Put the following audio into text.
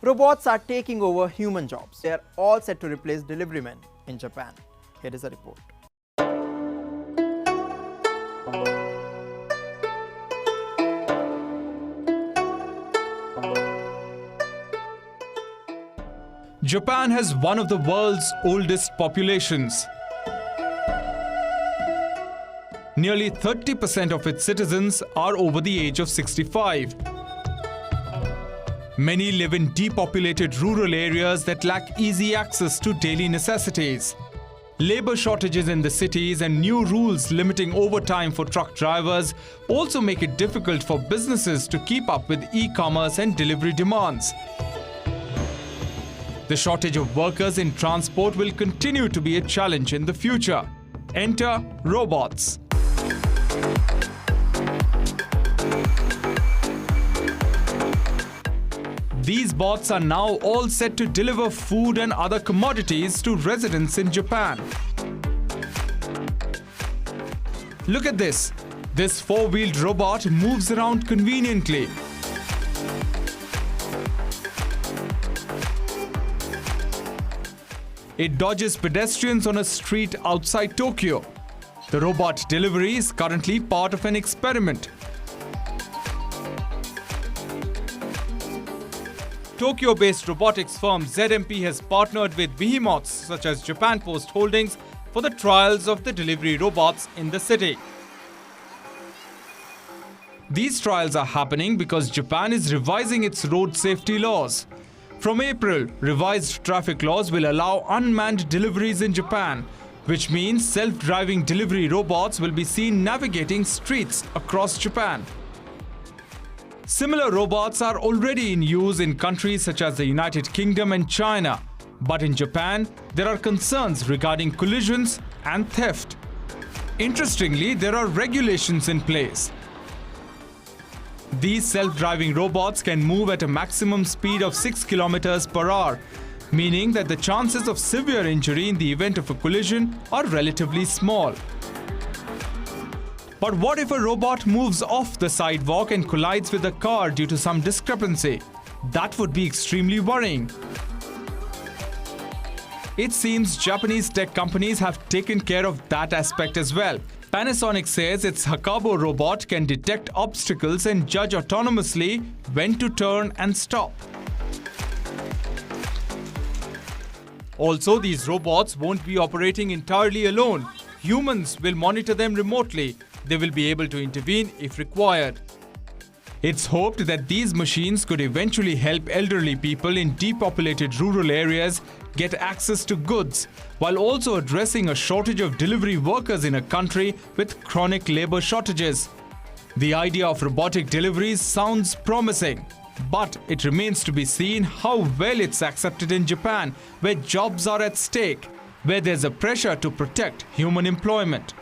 Robots are taking over human jobs. They are all set to replace delivery men in Japan. Here is a report. Japan has one of the world's oldest populations. Nearly 30% of its citizens are over the age of 65. Many live in depopulated rural areas that lack easy access to daily necessities. Labor shortages in the cities and new rules limiting overtime for truck drivers also make it difficult for businesses to keep up with e-commerce and delivery demands. The shortage of workers in transport will continue to be a challenge in the future. Enter robots. These bots are now all set to deliver food and other commodities to residents in Japan. Look at this. This four-wheeled robot moves around conveniently. It dodges pedestrians on a street outside Tokyo. The robot delivery is currently part of an experiment. Tokyo-based robotics firm ZMP has partnered with behemoths such as Japan Post Holdings for the trials of the delivery robots in the city. These trials are happening because Japan is revising its road safety laws. From April, revised traffic laws will allow unmanned deliveries in Japan, which means self-driving delivery robots will be seen navigating streets across Japan. Similar robots are already in use in countries such as the United Kingdom and China. But in Japan, there are concerns regarding collisions and theft. Interestingly, there are regulations in place. These self-driving robots can move at a maximum speed of 6 kilometers per hour, meaning that the chances of severe injury in the event of a collision are relatively small. But what if a robot moves off the sidewalk and collides with a car due to some discrepancy? That would be extremely worrying. It seems Japanese tech companies have taken care of that aspect as well. Panasonic says its Hakabo robot can detect obstacles and judge autonomously when to turn and stop. Also, these robots won't be operating entirely alone. Humans will monitor them remotely. They will be able to intervene if required. It's hoped that these machines could eventually help elderly people in depopulated rural areas get access to goods, while also addressing a shortage of delivery workers in a country with chronic labor shortages. The idea of robotic deliveries sounds promising, but it remains to be seen how well it's accepted in Japan, where jobs are at stake, where there's a pressure to protect human employment.